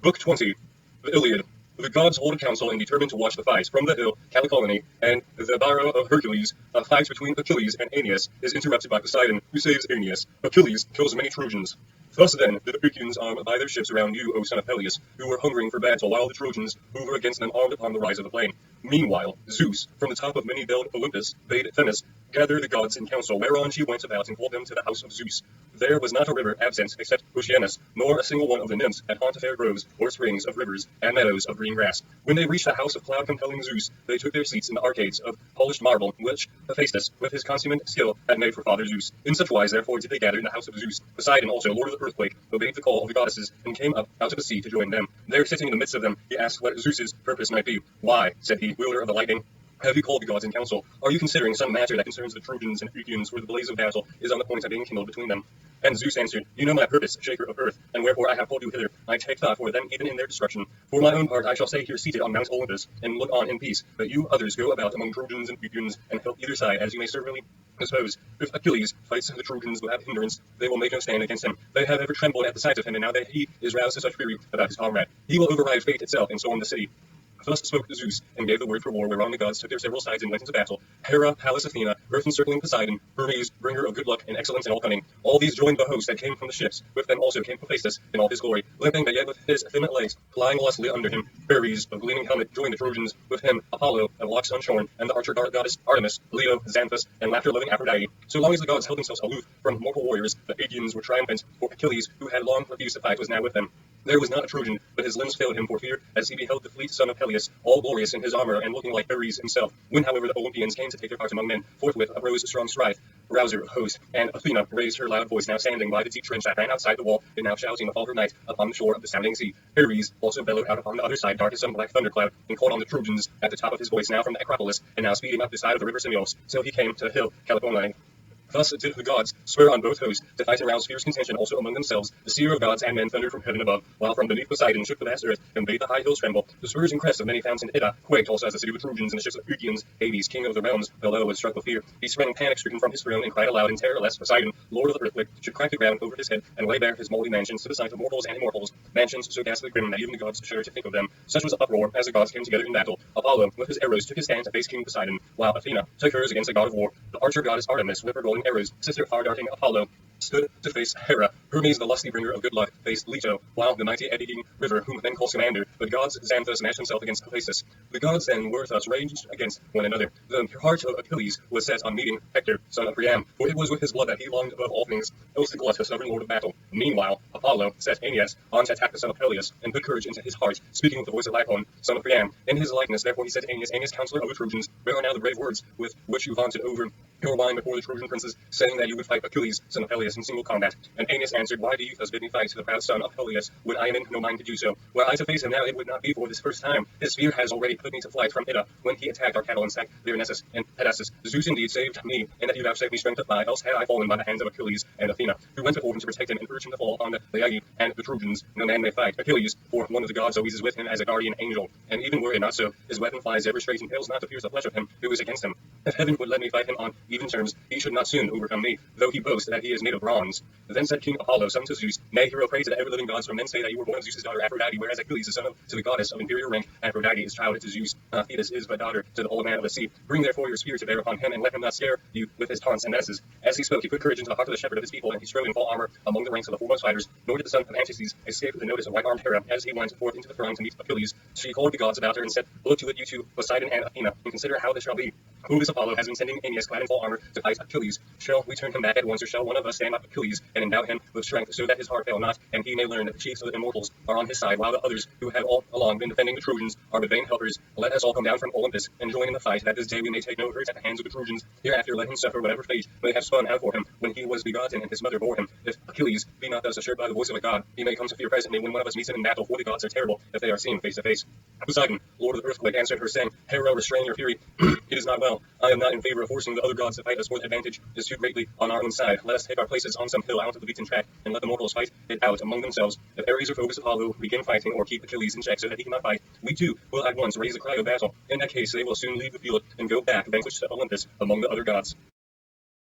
Book 20, the Iliad. The gods hold a council and determine to watch the fight. From the hill, Calicolony, and the Barrow of Hercules, a fight between Achilles and Aeneas is interrupted by Poseidon, who saves Aeneas. Achilles kills many Trojans. Thus then, the Achaeans arm by their ships around you, O son of Peleus, who were hungering for battle, while the Trojans hoover against them armed upon the rise of the plain. Meanwhile, Zeus, from the top of many-belled Olympus, bade Themis gather the gods in council, whereon she went about and called them to the house of Zeus. There was not a river absent except Oceanus, nor a single one of the nymphs had haunt fair groves, or springs of rivers, and meadows of green grass. When they reached the house of cloud-compelling Zeus, they took their seats in the arcades of polished marble, which Hephaestus, with his consummate skill, had made for Father Zeus. In such wise, therefore, did they gather in the house of Zeus. Poseidon also, lord of the earthquake, obeyed the call of the goddesses, and came up out of the sea to join them. There, sitting in the midst of them, he asked what Zeus's purpose might be. Why, said he, wielder of the lightning, have you called the gods in council? Are you considering some matter that concerns the Trojans and Achaeans, where the blaze of battle is on the point of being kindled between them? And Zeus answered, You know my purpose, shaker of earth, and wherefore I have called you hither. I take thought for them even in their destruction. For my own part I shall stay here seated on Mount Olympus, and look on in peace, but you others go about among Trojans and Achaeans, and help either side as you may servilely dispose. If Achilles fights the Trojans without hindrance, they will make no stand against him. They have ever trembled at the sight of him, and now that he is roused to such fury about his comrade, he will override fate itself and storm the city. Thus spoke Zeus, and gave the word for war, whereon the gods took their several sides and went into battle. Hera, Pallas Athena, earth-encircling Poseidon, Hermes, bringer of good luck and excellence in all cunning. All these joined the host that came from the ships. With them also came Hephaestus in all his glory, limping, but yet with his effeminate legs flying lustily under him. Ares, of gleaming helmet, joined the Trojans. With him Apollo, of locks unshorn, and the archer goddess Artemis, Leto, Xanthus, and laughter-loving Aphrodite. So long as the gods held themselves aloof from mortal warriors, the Achaeans were triumphant, for Achilles, who had long refused to fight, was now with them. There was not a Trojan, but his limbs failed him for fear, as he beheld the fleet son of Peleus, all glorious in his armor, and looking like Ares himself. When, however, the Olympians came to take their part among men, forthwith arose a strong strife, rouser of hosts, and Athena raised her loud voice, now standing by the deep trench that ran outside the wall, and now shouting with all her might upon the shore of the sounding sea. Ares also bellowed out upon the other side, dark as some black thundercloud, and called on the Trojans at the top of his voice, now from the Acropolis, and now speeding up the side of the river Simios, till he came to the hill Calicolony. Thus did the gods swear on both hosts to fight and rouse fierce contention also among themselves. The seer of gods and men thundered from heaven above, while from beneath Poseidon shook the vast earth, and bade the high hills tremble. The spurs and crests of many fountains in Ida quaked also as the city of the Trojans and the ships of Achaeans. Hades, king of the realms, below was struck with fear. He sprang panic-stricken from his throne and cried aloud in terror lest Poseidon, lord of the earthquake, should crack the ground over his head and lay bare his moldy mansions to the sight of mortals and immortals, mansions so ghastly grim that even the gods shudder to think of them. Such was the uproar as the gods came together in battle. Apollo, with his arrows, took his stand to face King Poseidon, while Athena took hers against the god of war. The archer goddess Artemis, with her golden arrows, sister far-darting Apollo, stood to face Hera. Hermes, the lusty bringer of good luck, faced Leto, while the mighty eddying river, whom men call Scamander, the gods Xanthus matched himself against Hephaestus. The gods then were thus ranged against one another. The heart of Achilles was set on meeting Hector, son of Priam, for it was with his blood that he longed above all things, else the glut, the sovereign lord of battle. Meanwhile, Apollo set Aeneas on to attack the son of Peleus, and put courage into his heart, speaking with the voice of Lycon, son of Priam. In his likeness, therefore, he said to Aeneas, Aeneas, counselor of the Trojans, where are now the brave words with which you vaunted over your wine before the Trojan princes, saying that you would fight Achilles, son of Peleus, in single combat? And Aeneas answered, Why do you thus bid me fight the proud son of Peleus, when I am in no mind to do so? Were I to face him now, it would not be for this first time. His fear has already put me to flight from Ida, when he attacked our cattle and sacked Lyrnessus and Pedasus. Zeus indeed saved me, and that he vouchsafed me strength to fly, else had I fallen by the hands of Achilles and Athena, who went before him to protect him and urge him to fall on the Laii and the Trojans. No man may fight Achilles, for one of the gods always is with him as a guardian angel, and even were it not so, his weapon flies ever straight and fails not to pierce the flesh of him who is against him. If heaven would let me fight him on even terms, he should not soon overcome me, though he boast that he is made of bronze. Then said King Apollo, son to Zeus, Nay, hero, pray to the ever-living gods, for men say that you were born of Zeus's daughter Aphrodite, whereas Achilles is son of to the goddess of inferior rank. Aphrodite is child to Zeus, Thetis is but daughter to the old man of the sea. Bring therefore your spear to bear upon him, and let him not scare you with his taunts and menaces. As he spoke, he put courage into the heart of the shepherd of his people, and he strode in full armor among the ranks of the foremost fighters. Nor did the son of Anchises escape the notice of white-armed Hera, as he went forth into the throng to meet Achilles. She called the gods about her and said, Look to it, you two, Poseidon and Athena, and consider how this shall be. Who this Apollo has been sending Aeneas clad in full armor to fight Achilles? Shall we turn him back at once, or shall one of us stand up Achilles and endow him with strength, so that his heart fail not, and he may learn that the chiefs of the immortals are on his side, while the others who have all along been defending the Trojans are but vain helpers? Let us all come down from Olympus and join in the fight, that this day we may take no hurt at the hands of the Trojans. Hereafter let him suffer whatever fate may have spun out for him when he was begotten and his mother bore him. If Achilles be not thus assured by the voice of a god, he may come to fear presently when one of us meets him in battle, for the gods are terrible if they are seen face to face. Poseidon, lord of the earthquake, answered her, saying, Hera, restrain your fury. It is not well. I am not in favor of forcing the other gods to fight us, for the advantage is too greatly on our own side. Let us take our places on some hill out of the beaten track, and let the mortals fight it out among themselves. If Ares or Phoebus Apollo begin fighting, or keep Achilles in check so that he cannot fight, we too will at once raise a cry of battle. In that case, they will soon leave the field and go back vanquished to Olympus among the other gods.